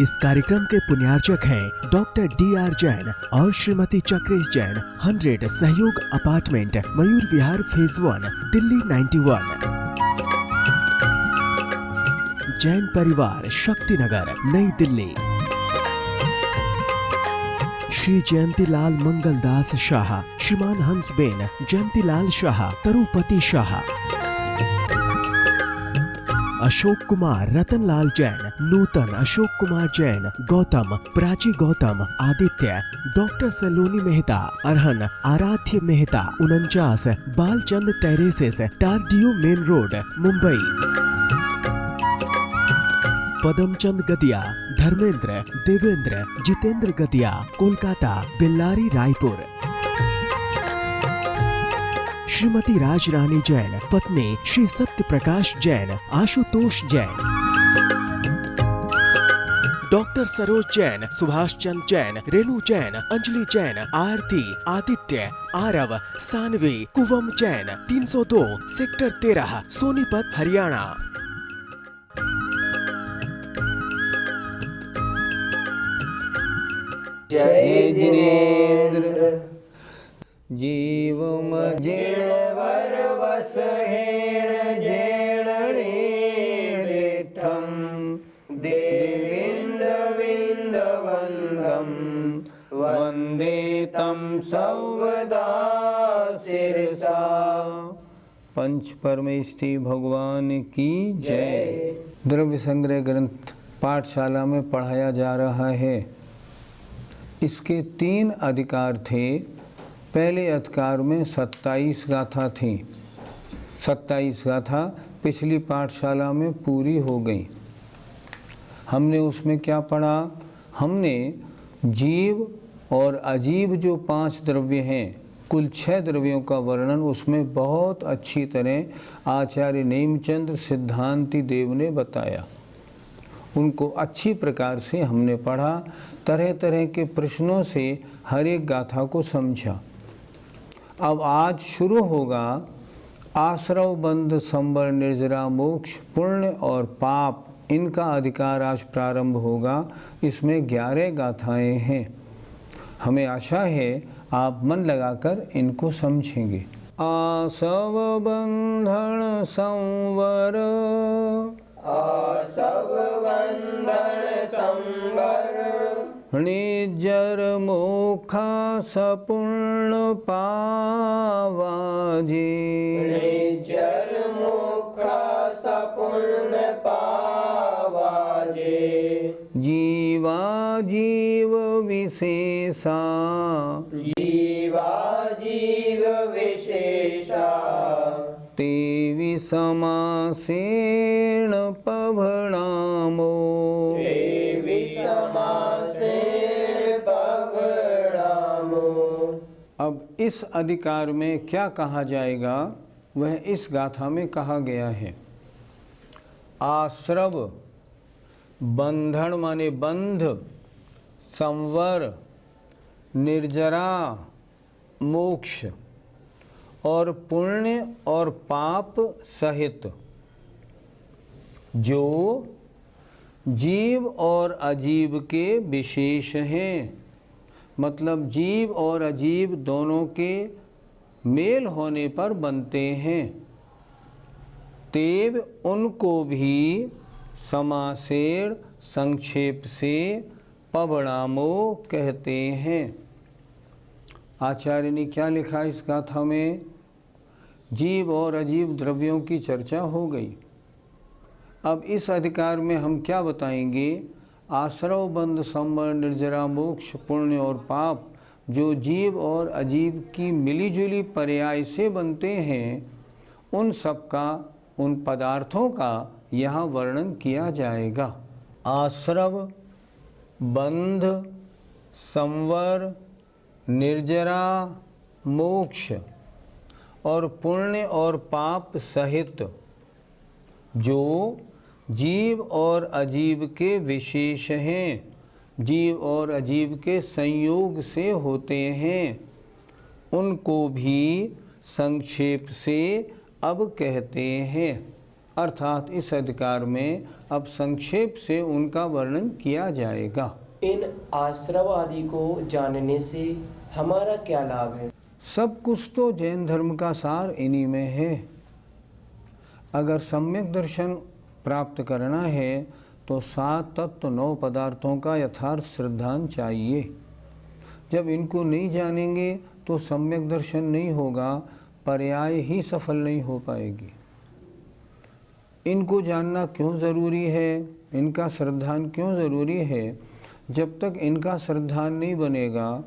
इस कार्यक्रम के पुण्यार्चक हैं डॉक्टर D.R. जैन और श्रीमती चक्रेश जैन। 100 Sahyog apartment, Mayur Vihar, phase 1, Delhi 91। जैन परिवार, Shaktinagar, Nai Delhi. Shri Jayantilal Mangaldas Shah, Shriman Hansben Jayantilal Shah, Tarupati Shah. Ashok Kumar Ratanlal Jain, Nutan Ashok Kumar Jain, Gautam, Prachi Gautam, Aditya, doctor Saloni Mehta, Arhan Aaradhya Mehta, 49, Balchand terraces, Tardeo main road, Mumbai. Padamchand Gadiya, Dharmendra, Devendra, Jitendra Gadiya, Kolkata, Bellary, Raipur. Shrimati Rajrani Jain, पत्नी श्री सत्य प्रकाश जैन, आशुतोष जैन। डॉक्टर सरोज जैन, सुभाष चंद जैन, रेणु जैन, अंजलि जैन, आरती, आदित्य, आरव, सानवी, कुवम जैन, 302, सेक्टर 13, सोनीपत, हरियाणा। जय जिनेन्द्र जीवम जिणवर वस हेण जेणणे लेठम देविंद विंद वंदम वंदे तम सर्वदा शिरसा। पंच परमेष्ठी भगवान की जय। द्रव्य संग्रह ग्रंथ पाठशाला में पढ़ाया जा रहा है। इसके 3 अधिकार थे। पहले अधिकार में 27 गाथा थी। 27 गाथा पिछली पाठशाला में पूरी हो गई। हमने उसमें क्या पढ़ा? हमने जीव और अजीव जो 5 द्रव्य हैं, कुल 6 द्रव्यों का वर्णन उसमें बहुत अच्छी तरह आचार्य नेमचंद्र सिद्धांति देव ने बताया। उनको अच्छी प्रकार से हमने पढ़ा। तरह तरह के प्रश्नों से हर एक गाथा को समझा। अब आज शुरू होगा आश्रव, बंध, संवर, निर्जरा, मोक्ष, पुण्य और पाप। इनका अधिकार आज प्रारंभ होगा। इसमें 11 गाथाएं हैं। हमें आशा है आप मन लगाकर इनको समझेंगे। आसव बंधन संवर, आसव बंधन संवर, निजर मोखा सपूर्ण पावाजी, निजर मोखा सपूर्ण पावाजी। जीवा जीव विशेषा, जीवा जीव विशेषा, तेवि समासेण पभणामो, तेवि समासेण पभणामो। अब इस अधिकार में क्या कहा जाएगा वह इस गाथा में कहा गया है। आश्रव, बंधन माने बंध, संवर, निर्जरा, मोक्ष और पुण्य और पाप सहित जो जीव और अजीव के विशेष हैं, मतलब जीव और अजीव दोनों के मेल होने पर बनते हैं, तेव उनको भी समासेण संक्षेप से पभणामो कहते हैं। आचार्य ने क्या लिखा इस गाथा में? जीव और अजीव द्रव्यों की चर्चा हो गई। अब इस अधिकार में हम क्या बताएंगे? आश्रव, बंध, संवर, निर्जरा, मोक्ष, पुण्य और पाप जो जीव और अजीव की मिलीजुली पर्याय से बनते हैं, उन सब का, उन पदार्थों का यहाँ वर्णन किया जाएगा। आश्रव, बंध, संवर, निर्जरा, मोक्ष और पुण्य और पाप सहित जो जीव और अजीव के विशेष हैं, जीव और अजीव के संयोग से होते हैं, उनको भी संक्षेप से अब कहते हैं। अर्थात इस अधिकार में अब संक्षेप से उनका वर्णन किया जाएगा। इन आश्रव आदि को जानने से हमारा क्या लाभ है? सब कुछ तो जैन धर्म का सार इन्हीं में है। अगर सम्यक दर्शन प्राप्त करना है तो 7 तत्व 9 पदार्थों का यथार्थ श्रद्धान चाहिए। जब इनको नहीं जानेंगे तो सम्यक दर्शन नहीं होगा, पर्याय ही सफल नहीं हो पाएगी। इनको जानना क्यों ज़रूरी है, इनका श्रद्धान क्यों ज़रूरी है? जब तक इनका श्रद्धान नहीं बनेगा,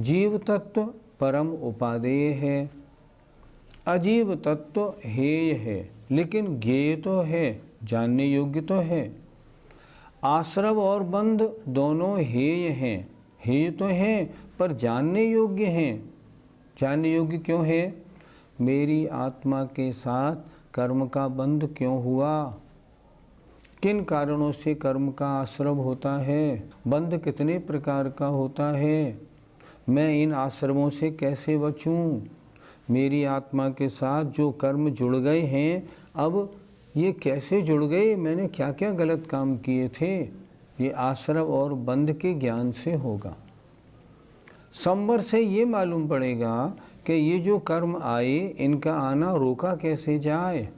जीव तत्व परम उपादेय है, अजीव तत्व हेय है, लेकिन ज्ञेय तो है, जानने योग्य तो है। आश्रव और बंध दोनों हेय हैं, हेय तो हैं पर जानने योग्य हैं। जानने योग्य क्यों है? मेरी आत्मा के साथ कर्म का बंध क्यों हुआ, किन कारणों से कर्म का आश्रव होता है, बंध कितने प्रकार का होता है, मैं इन आश्रमों से कैसे बचूं? मेरी आत्मा के साथ जो कर्म जुड़ गए हैं, अब ये कैसे जुड़ गए, मैंने क्या क्या गलत काम किए थे? ये आश्रव और बंध के ज्ञान से होगा। संवर से ये मालूम पड़ेगा कि ये जो कर्म आए, इनका आना रोका कैसे जाए।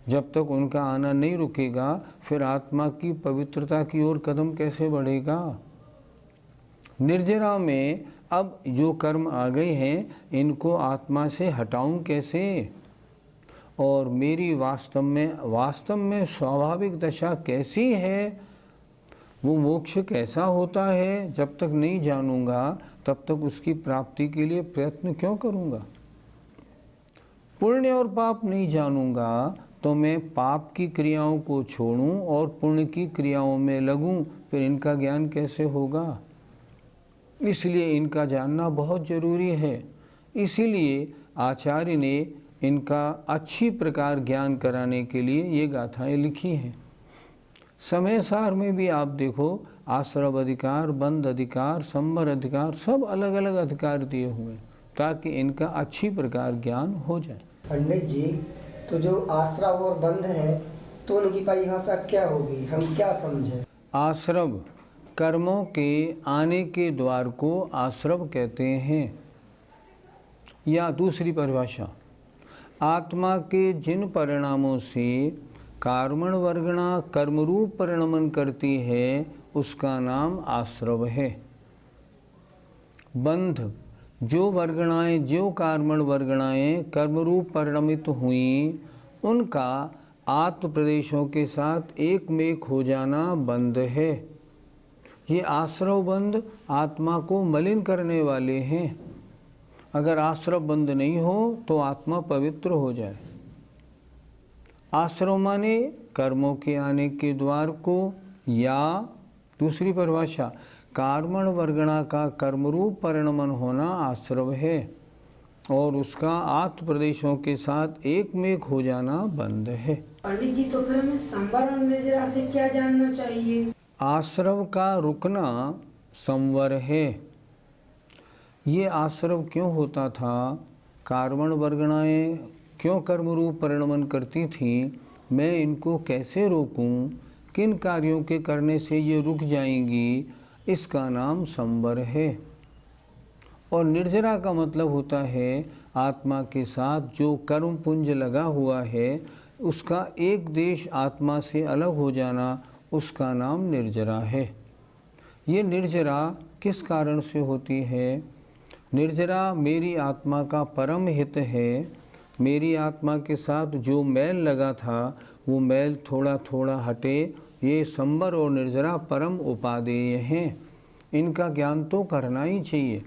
जब तक उनका आना नहीं रुकेगा, फिर आत्मा की पवित्रता की ओर कदम कैसे बढ़ेगा। निर्जरा में अब जो कर्म आ गए हैं, इनको आत्मा से हटाऊं कैसे? और मेरी वास्तव में स्वाभाविक दशा कैसी है, वो मोक्ष कैसा होता है, जब तक नहीं जानूंगा तब तक उसकी प्राप्ति के लिए प्रयत्न क्यों करूंगा। पुण्य और पाप नहीं जानूंगा तो मैं पाप की क्रियाओं को छोड़ूं और पुण्य की क्रियाओं में लगूं, फिर इनका ज्ञान कैसे होगा। इसलिए इनका जानना बहुत जरूरी है। इसीलिए आचार्य ने इनका अच्छी प्रकार ज्ञान कराने के लिए ये गाथाएं लिखी हैं। समय सार में भी आप देखो, आश्रव अधिकार, बंध अधिकार, संवर अधिकार, सब अलग अलग अधिकार दिए हुए हैं ताकि इनका अच्छी प्रकार ज्ञान हो जाए। पंडित जी, तो जो आश्रव और बंध है तो उनकी परिभाषा क्या होगी, हम क्या समझें? आश्रव कर्मों के आने के द्वार को आश्रव कहते हैं, या दूसरी परिभाषा, आत्मा के जिन परिणामों से कर्मण वर्गणा कर्मरूप परिणमन करती है, उसका नाम आश्रव है। बंध जो वर्गणाएं, जो कर्मण वर्गणाएं कर्मरूप परिणमित हुई, उनका आत्म प्रदेशों के साथ एक में हो जाना बंध है। ये आश्रव बंध आत्मा को मलिन करने वाले हैं। अगर आश्रव बंध नहीं हो तो आत्मा पवित्र हो जाए। आश्रव माने कर्मों के आने के द्वार को, या दूसरी परिभाषा कर्मण वर्गणा का कर्मरूप परिणमन होना आश्रव है और उसका आत्म प्रदेशों के साथ एक में हो जाना बंध है। पंडित जी, तो फिर हमें संवर और निर्जरा से क्या जानना चाहिए? आश्रव का रुकना संवर है। ये आश्रव क्यों होता था, कर्मण वर्गणाएं क्यों कर्मरूप परिणमन करती थीं, मैं इनको कैसे रोकूं, किन कार्यों के करने से ये रुक जाएंगी, इसका नाम संवर है। और निर्जरा का मतलब होता है आत्मा के साथ जो कर्म पुंज लगा हुआ है, उसका एक देश आत्मा से अलग हो जाना, उसका नाम निर्जरा है। ये निर्जरा किस कारण से होती है? निर्जरा मेरी आत्मा का परम हित है। मेरी आत्मा के साथ जो मैल लगा था, वो मैल थोड़ा थोड़ा हटे। ये संवर और निर्जरा परम उपादेय हैं। इनका ज्ञान तो करना ही चाहिए,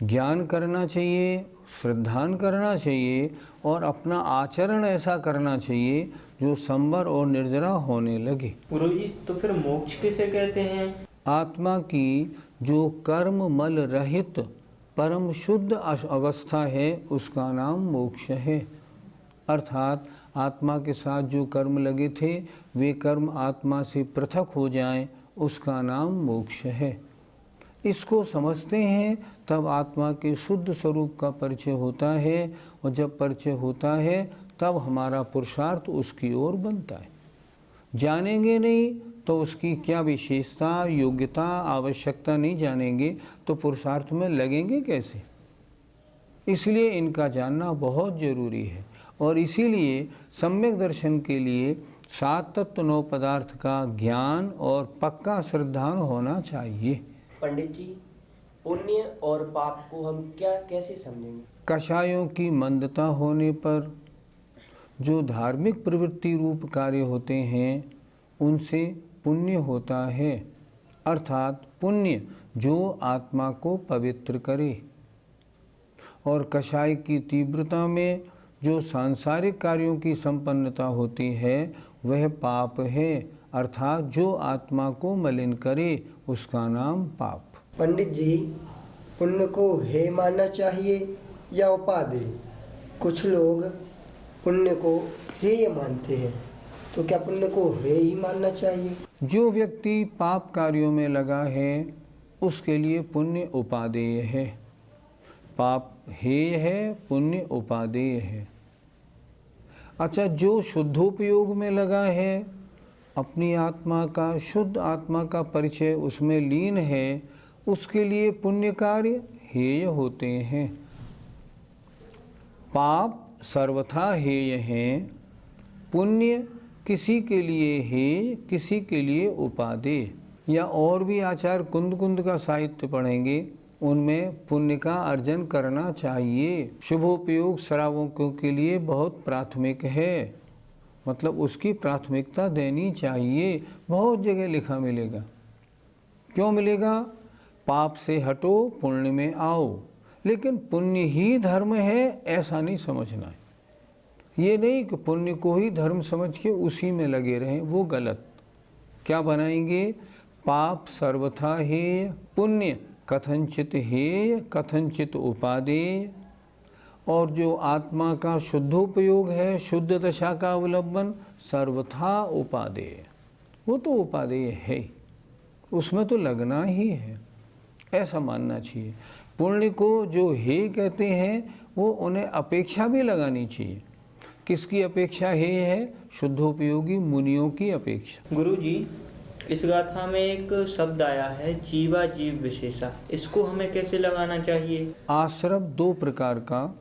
ज्ञान करना चाहिए, श्रद्धान करना चाहिए और अपना आचरण ऐसा करना चाहिए जो संवर और निर्जरा होने लगे। गुरुजी, तो फिर मोक्ष किसे कहते हैं? आत्मा की जो कर्म मल रहित परम शुद्ध अवस्था है, उसका नाम मोक्ष है। अर्थात आत्मा के साथ जो कर्म लगे थे, वे कर्म आत्मा से पृथक हो जाएं, उसका नाम मोक्ष है। इसको समझते हैं तब आत्मा के शुद्ध स्वरूप का परिचय होता है, और जब परिचय होता है तब हमारा पुरुषार्थ उसकी ओर बनता है। जानेंगे नहीं तो उसकी क्या विशेषता, योग्यता, आवश्यकता नहीं जानेंगे तो पुरुषार्थ में लगेंगे कैसे। इसलिए इनका जानना बहुत जरूरी है, और इसीलिए सम्यक दर्शन के लिए 7 तत्व 9 पदार्थ का ज्ञान और पक्का श्रद्धान होना चाहिए। पंडित जी, पुण्य और पाप को हम कैसे समझेंगे? कषायों की मंदता होने पर जो धार्मिक प्रवृत्ति रूप कार्य होते हैं उनसे पुण्य होता है, अर्थात पुण्य जो आत्मा को पवित्र करे। और कषाय की तीव्रता में जो सांसारिक कार्यों की संपन्नता होती है वह पाप है, अर्थात जो आत्मा को मलिन करे उसका नाम पाप। पंडित जी, पुण्य को हे मानना चाहिए या उपादेय? कुछ लोग पुण्य को हेय मानते हैं, तो क्या पुण्य को हेय ही मानना चाहिए? जो व्यक्ति पाप कार्यों में लगा है उसके लिए पुण्य उपादेय है। पाप हेय है, पुण्य उपादेय है। अच्छा, जो शुद्धोपयोग में लगा है, अपनी आत्मा का, शुद्ध आत्मा का परिचय उसमें लीन है, उसके लिए पुण्य कार्य हेय होते हैं। पाप सर्वथा हेय हैं, पुण्य किसी के लिए हेय, किसी के लिए उपादेय। या और भी आचार कुंद कुंद का साहित्य पढ़ेंगे, उनमें पुण्य का अर्जन करना चाहिए। शुभोपयोग श्रावकों के लिए बहुत प्राथमिक है, मतलब उसकी प्राथमिकता देनी चाहिए। बहुत जगह लिखा मिलेगा। क्यों मिलेगा? पाप से हटो, पुण्य में आओ। लेकिन पुण्य ही धर्म है ऐसा नहीं समझना है। ये नहीं कि पुण्य को ही धर्म समझ के उसी में लगे रहें, वो गलत। क्या बनाएंगे? पाप सर्वथा हेय, पुण्य कथनचित हेय, कथनचित उपादेय। और जो आत्मा का शुद्धोपयोग है, शुद्ध दशा का अवलंबन, सर्वथा उपादेय। वो तो उपादेय है, उसमें तो लगना ही है, ऐसा मानना चाहिए। पुण्य को जो हे कहते हैं वो उन्हें अपेक्षा भी लगानी चाहिए। किसकी अपेक्षा हे है? शुद्धोपयोगी मुनियों की अपेक्षा। गुरु जी, इस गाथा में एक शब्द आया है जीवा जीव विशेषा, इसको हमें कैसे लगाना चाहिए? आश्रव 2 प्रकार का,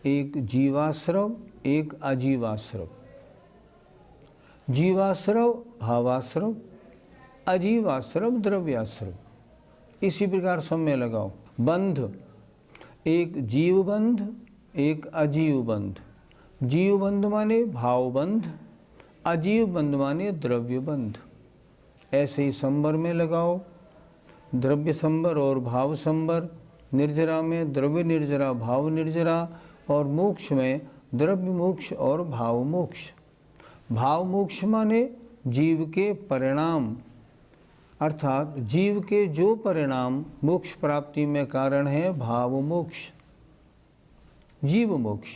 एक जीवाश्रव, एक अजीवाश्रव। जीवाश्रव भावाश्रव, अजीवाश्रव द्रव्याश्रव। इसी प्रकार सब में लगाओ। बंध, एक जीव बंध, एक अजीव बंध। जीव बंध माने भाव बंध, अजीव बंध माने द्रव्य बंध। ऐसे ही संबर में लगाओ, द्रव्य संबर और भाव संबर। निर्जरा में द्रव्य निर्जरा, भाव निर्जरा, और मोक्ष में द्रव्य मोक्ष और भाव मोक्ष। भाव मोक्ष माने जीव के परिणाम, अर्थात जीव के जो परिणाम मोक्ष प्राप्ति में कारण है, भाव मोक्ष, जीव मोक्ष।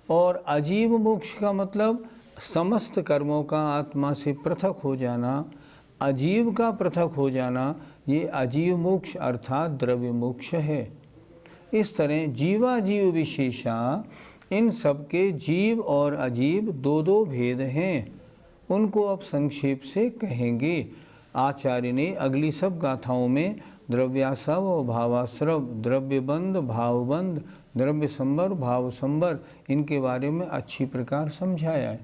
और अजीव मोक्ष का मतलब समस्त कर्मों का आत्मा से पृथक हो जाना, अजीव का पृथक हो जाना, ये अजीव मोक्ष अर्थात द्रव्य मोक्ष है। इस तरह जीवाजीव विशेषा, इन सब के जीव और अजीव 2 भेद हैं। उनको अब संक्षेप से कहेंगे। आचार्य ने अगली सब गाथाओं में द्रव्याश्रव और भावाश्रव, द्रव्यबंध, भावबंध, द्रव्य संबर, भाव संबर, इनके बारे में अच्छी प्रकार समझाया है।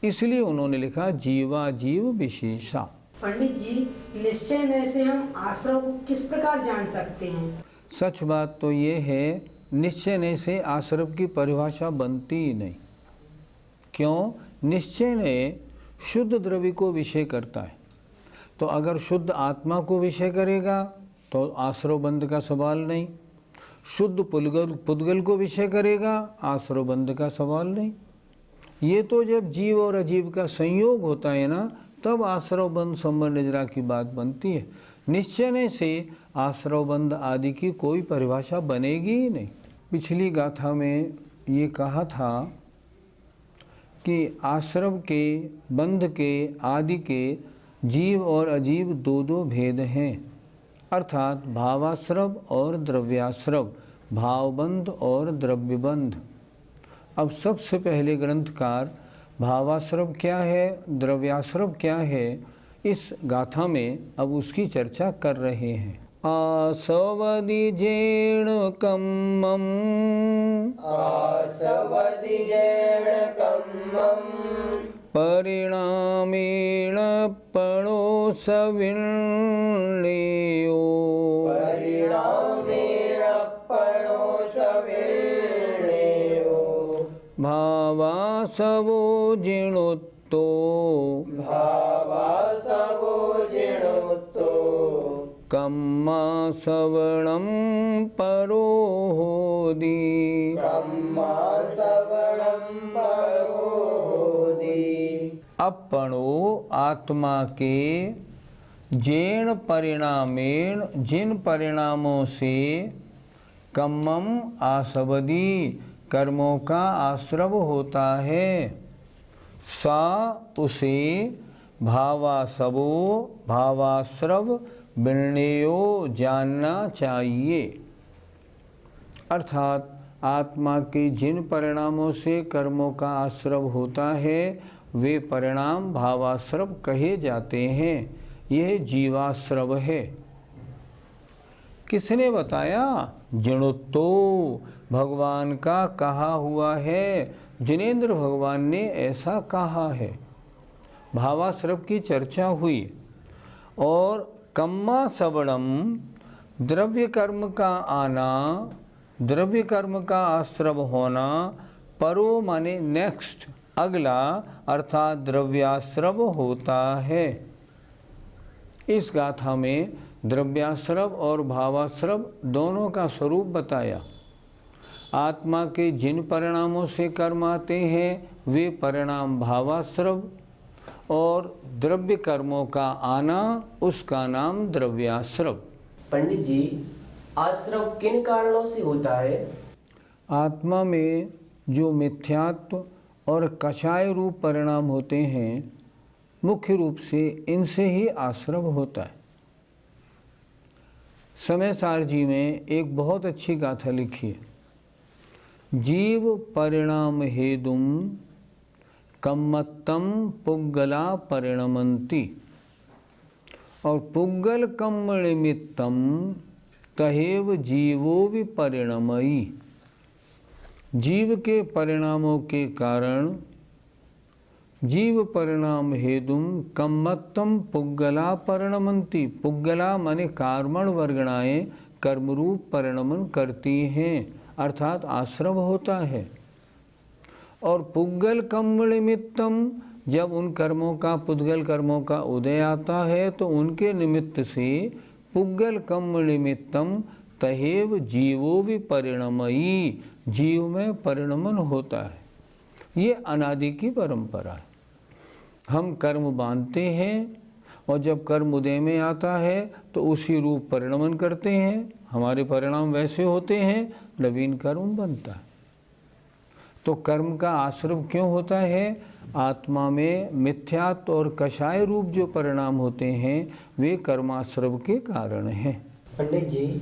इसलिए उन्होंने लिखा जीवाजीव विशेषा। पंडित जी, निश्चय से हम आश्रव को किस प्रकार जान सकते हैं? सच बात तो ये है, निश्चय से आश्रव की परिभाषा बनती ही नहीं। क्यों? निश्चय शुद्ध द्रव्य को विषय करता है, तो अगर शुद्ध आत्मा को विषय करेगा तो आश्रव बंध का सवाल नहीं। शुद्ध पुद्गल को विषय करेगा, आश्रव बंध का सवाल नहीं। ये तो जब जीव और अजीव का संयोग होता है ना, तब आश्रव बंध संबंध निजरा की बात बनती है। निश्चय से आश्रव बंध आदि की कोई परिभाषा बनेगी ही नहीं। पिछली गाथा में ये कहा था कि आश्रव के, बंध के, आदि के जीव और अजीव 2 भेद हैं। अर्थात भावाश्रव और द्रव्याश्रव, भावबंध और द्रव्यबंध। अब सबसे पहले ग्रंथकार भावाश्रव क्या है, द्रव्याश्रव क्या है, इस गाथा में अब उसकी चर्चा कर रहे हैं। आसवदिजेण कम्मम् परिणामेण पणोसविण्यो भावासवो जिणोत्तो कम्मासवणं परोहोदि। अपणो आत्मा के जेण परिणामेण जिन परिणामों से कम्मम आसवदी कर्मों का आश्रव होता है, सा उसे भावासवो भावाश्रव विण्यो जानना चाहिए। अर्थात आत्मा के जिन परिणामों से कर्मों का आश्रव होता है वे परिणाम भावाश्रव कहे जाते हैं। यह जीवाश्रव है। किसने बताया? जिणोत्तो भगवान का कहा हुआ है। जिनेंद्र भगवान ने ऐसा कहा है। भावाश्रव की चर्चा हुई और कम्मा सवणम द्रव्य कर्म का आना, द्रव्य कर्म का आश्रव होना, परो माने नेक्स्ट अगला अर्थात द्रव्याश्रव होता है। इस गाथा में द्रव्याश्रव और भावाश्रव दोनों का स्वरूप बताया। आत्मा के जिन परिणामों से कर्म आते हैं वे परिणाम भावाश्रव और द्रव्य कर्मों का आना उसका नाम द्रव्याश्रव। पंडित जी, आश्रव किन कारणों से होता है? आत्मा में जो मिथ्यात्व और कषाय रूप परिणाम होते हैं मुख्य रूप से इनसे ही आश्रव होता है। समय सार जी में एक बहुत अच्छी गाथा लिखी है। जीव परिणाम हेदुम कम्मत्तम पुग्गला परिणमंती, और पुग्गल कम्म निमित्तम तहेव जीवो विपरिणमयी। जीव के परिणामों के कारण जीव परिणाम हेतुम कम्मत्तम पुग्गला परिणमंती। पुग्गला माने कर्मण वर्गणाएं कर्मरूप परिणमन करती हैं अर्थात आश्रव होता है। और पुग्गल कम्म निमित्तम, जब उन कर्मों का पुद्गल कर्मों का उदय आता है तो उनके निमित्त से पुग्गल कम्म निमित्तम तहेव जीवो विपरिणमयी, जीव में परिणमन होता है। ये अनादि की परंपरा है। हम कर्म बांधते हैं और जब कर्म उदय में आता है तो उसी रूप परिणमन करते हैं, हमारे परिणाम वैसे होते हैं, नवीन कर्म बनता है। तो कर्म का आश्रव क्यों होता है? आत्मा में मिथ्यात्व और कषाय रूप जो परिणाम होते हैं वे कर्माश्रव के कारण हैं। पंडित जी,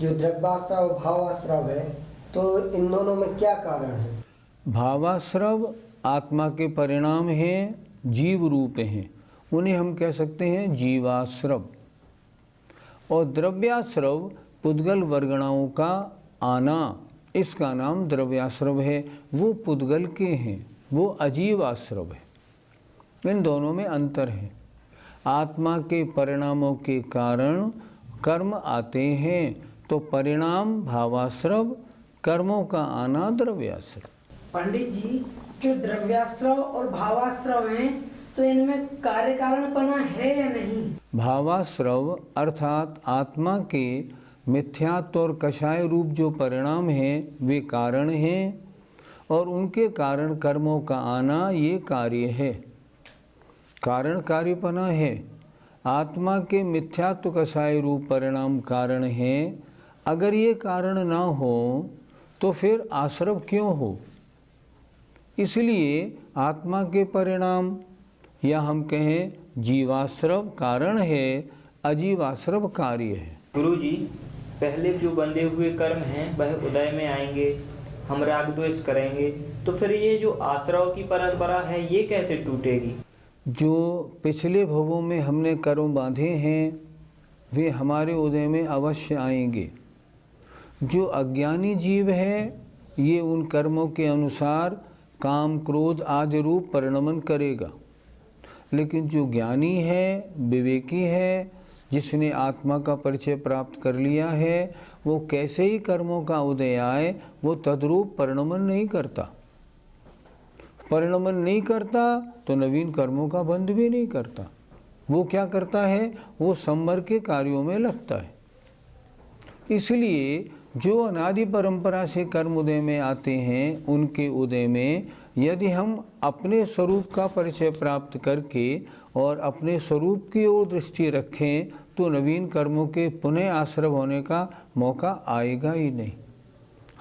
जो द्रव्याश्रव भावाश्रव है तो इन दोनों में क्या कारण है? भावाश्रव आत्मा के परिणाम हैं, जीव रूप हैं, उन्हें हम कह सकते हैं जीवाश्रव। और द्रव्याश्रव पुद्गल वर्गणाओं का आना, इसका नाम द्रव्याश्रव है। वो पुद्गल के हैं, वो अजीव आश्रव है। इन दोनों में अंतर है। आत्मा के परिणामों के कारण कर्म आते हैं तो परिणाम भावाश्रव, कर्मों का आना द्रव्याश्रव। पंडित जी, जो द्रव्याश्रव और भावाश्रव हैं तो इनमें कार्य कारणपना है या नहीं? भावाश्रव अर्थात आत्मा के मिथ्यात्व और कषाय रूप जो परिणाम हैं वे कारण हैं और उनके कारण कर्मों का आना ये कार्य है। कारण कार्यपना है। आत्मा के मिथ्यात्व कषाय रूप परिणाम कारण हैं। अगर ये कारण ना हो तो फिर आश्रव क्यों हो? इसलिए आत्मा के परिणाम या हम कहें जीवाश्रव कारण है, अजीवाश्रव कार्य है। गुरुजी, पहले जो बंधे हुए कर्म हैं वह उदय में आएंगे, हम राग द्वेष करेंगे, तो फिर ये जो आश्रव की परंपरा है ये कैसे टूटेगी? जो पिछले भवों में हमने कर्म बांधे हैं वे हमारे उदय में अवश्य आएंगे। जो अज्ञानी जीव है ये उन कर्मों के अनुसार काम क्रोध आदि रूप परिणमन करेगा, लेकिन जो ज्ञानी है, विवेकी है, जिसने आत्मा का परिचय प्राप्त कर लिया है, वो कैसे ही कर्मों का उदय आए वो तद्रूप परिणमन नहीं करता। परिणमन नहीं करता तो नवीन कर्मों का बंध भी नहीं करता। वो क्या करता है, वो संवर के कार्यों में लगता है। इसलिए जो अनादि परंपरा से कर्म उदय में आते हैं उनके उदय में यदि हम अपने स्वरूप का परिचय प्राप्त करके और अपने स्वरूप की ओर दृष्टि रखें तो नवीन कर्मों के पुनः आश्रव होने का मौका आएगा ही नहीं।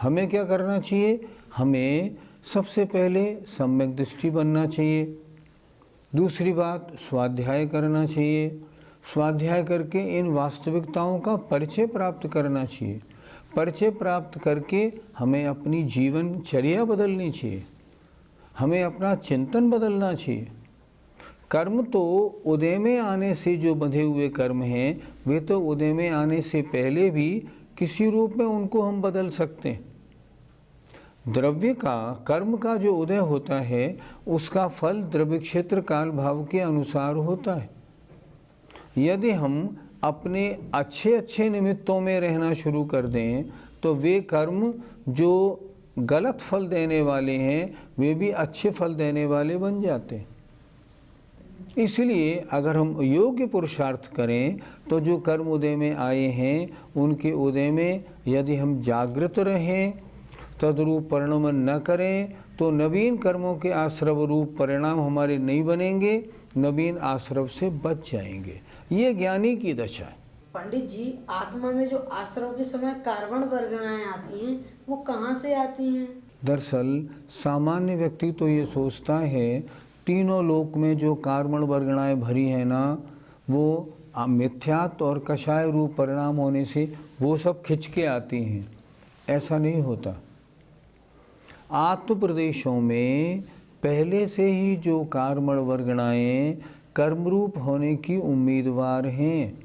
हमें क्या करना चाहिए, हमें सबसे पहले सम्यक दृष्टि बनना चाहिए। दूसरी बात, स्वाध्याय करना चाहिए। स्वाध्याय करके इन वास्तविकताओं का परिचय प्राप्त करना चाहिए। परिचय प्राप्त करके हमें अपनी जीवनचर्या बदलनी चाहिए, हमें अपना चिंतन बदलना चाहिए। कर्म तो उदय में आने से जो बंधे हुए कर्म हैं वे तो उदय में आने से पहले भी किसी रूप में उनको हम बदल सकते हैं। द्रव्य का, कर्म का जो उदय होता है उसका फल द्रव्य क्षेत्र काल भाव के अनुसार होता है। यदि हम अपने अच्छे निमित्तों में रहना शुरू कर दें तो वे कर्म जो गलत फल देने वाले हैं वे भी अच्छे फल देने वाले बन जाते हैं। इसलिए अगर हम योग्य पुरुषार्थ करें तो जो कर्म उदय में आए हैं उनके उदय में यदि हम जागृत रहें, तद्रूप परिणमन न करें तो नवीन कर्मों के आश्रव रूप परिणाम हमारे नहीं बनेंगे, नवीन आश्रव से बच जाएंगे। ये ज्ञानी की दशा है। पंडित जी, आत्मा में जो आश्रव के समय कार्बन वर्गणाएं आती हैं वो कहाँ से आती हैं? दरअसल सामान्य व्यक्ति तो ये सोचता है तीनों लोक में जो कार्बन वर्गणाएं भरी हैं ना वो मिथ्यात्व और कषाय रूप परिणाम होने से वो सब खिंच के आती हैं। ऐसा नहीं होता। आत्म प्रदेशों में पहले से ही जो कार्बन वर्गणाएं कर्मरूप होने की उम्मीदवार हैं,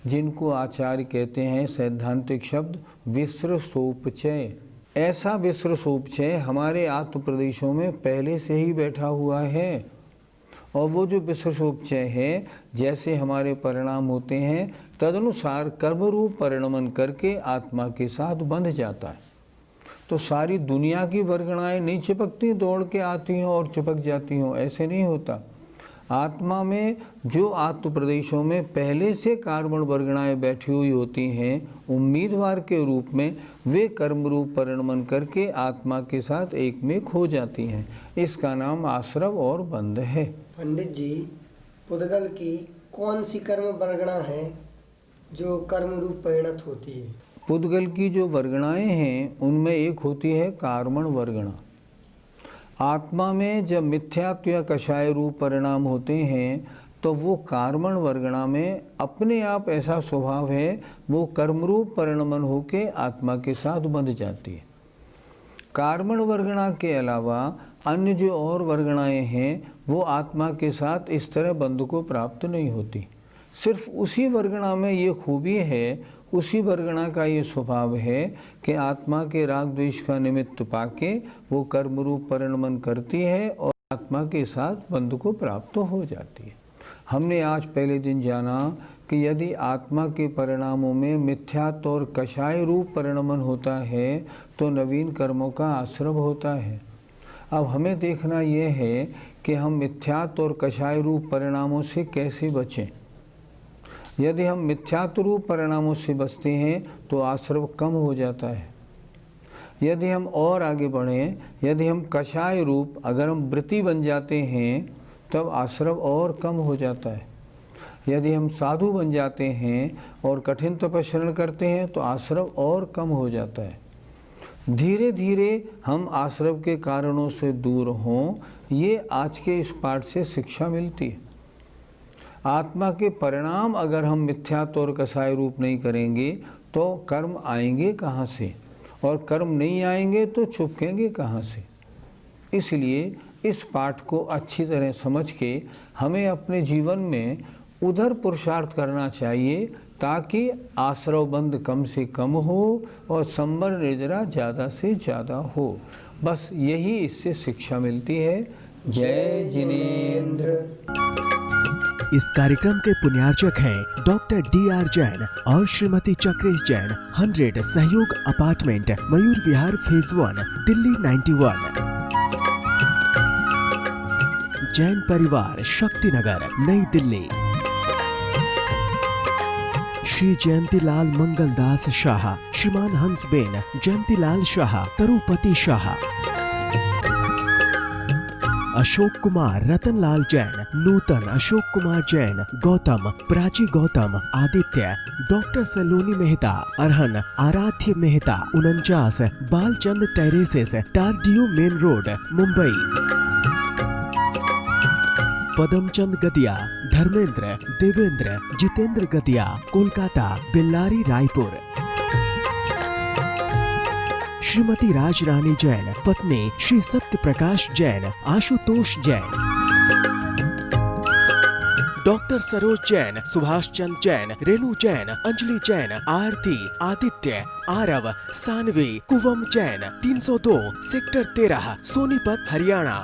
जिनको आचार्य कहते हैं सैद्धांतिक शब्द विसृसोपचय। ऐसा विसृसोपचय हमारे आत्म प्रदेशों में पहले से ही बैठा हुआ है। और वो जो विसृसोपचय है, जैसे हमारे परिणाम होते हैं तदनुसार कर्मरूप परिणमन करके आत्मा के साथ बंध जाता है। तो सारी दुनिया की वर्गणाएं नहीं चिपकती, दौड़ के आती हों और चिपक जाती हों, ऐसे नहीं होता। आत्मा में जो आत्म प्रदेशों में पहले से कार्बन वर्गणाएं बैठी हुई होती हैं उम्मीदवार के रूप में, वे कर्म रूप परिणमन करके आत्मा के साथ एक में खो जाती हैं। इसका नाम आश्रव और बंध है। पंडित जी, पुद्गल की कौन सी कर्म वर्गणा है जो कर्म रूप परिणत होती है? पुद्गल की जो वर्गणाएं हैं उनमें एक होती है कार्बन वर्गणा। आत्मा में जब मिथ्यात्व या कषाय रूप परिणाम होते हैं तो वो कार्बन वर्गणा में अपने आप ऐसा स्वभाव है, वो कर्मरूप परिणमन होके आत्मा के साथ बंध जाती है। कार्बन वर्गणा के अलावा अन्य जो और वर्गणाएं हैं वो आत्मा के साथ इस तरह बंध को प्राप्त नहीं होती। सिर्फ उसी वर्गणा में ये खूबी है, उसी वर्गणा का ये स्वभाव है कि आत्मा के राग द्वेष का निमित्त पाके वो कर्मरूप परिणमन करती है और आत्मा के साथ बंध को प्राप्त हो जाती है। हमने आज पहले दिन जाना कि यदि आत्मा के परिणामों में मिथ्यात्व और कषाय रूप परिणमन होता है तो नवीन कर्मों का आश्रव होता है। अब हमें देखना यह है कि हम मिथ्यात्व और कषाय रूप परिणामों से कैसे बचें। यदि हम मिथ्यात्व रूप परिणामों से बचते हैं तो आश्रव कम हो जाता है। यदि हम और आगे बढ़ें, यदि हम कषाय रूप अगर हम वृत्ति बन जाते हैं तब आश्रव और कम हो जाता है। यदि हम साधु बन जाते हैं और कठिन तपस्या करते हैं तो आश्रव और कम हो जाता है। धीरे धीरे हम आश्रव के कारणों से दूर हों, ये आज के इस पाठ से शिक्षा मिलती है। आत्मा के परिणाम अगर हम मिथ्यात्व और कसाय रूप नहीं करेंगे तो कर्म आएंगे कहाँ से, और कर्म नहीं आएंगे तो छुपकेंगे कहाँ से। इसलिए इस पाठ को अच्छी तरह समझ के हमें अपने जीवन में उधर पुरुषार्थ करना चाहिए ताकि आश्रव बंध कम से कम हो और संबर निर्जरा ज़्यादा से ज़्यादा हो। बस यही इससे शिक्षा मिलती है। जय जिनेंद्र। इस कार्यक्रम के पुण्यार्चक हैं डॉक्टर DR जैन और श्रीमती चक्रेश जैन, 100 सहयोग अपार्टमेंट, मयूर विहार, फेज 1, दिल्ली 91। जैन परिवार, Shaktinagar, Nai Delhi. Shri Jayantilal Mangaldas Shah, Shriman Hansben Jayantilal Shah, Tarupati Shah. Ashok Kumar Ratanlal Jain, Nutan Ashok Kumar Jain, Gautam, Prachi Gautam, Aditya, doctor Saloni Mehta, Arhan Aaradhya Mehta, 49, Balchand terraces, Tardeo main road, Mumbai. Padamchand Gadiya, Dharmendra, Devendra, Jitendra Gadiya, Kolkata, Bellary, Raipur. Shrimati Rajrani Jain, पत्नी श्री सत्य प्रकाश जैन, आशुतोष जैन। डॉक्टर सरोज जैन, सुभाष चंद जैन, रेणु जैन, अंजलि जैन, आरती, आदित्य, आरव, सानवी, कुवम जैन, 302 सेक्टर 13, सोनीपत, हरियाणा।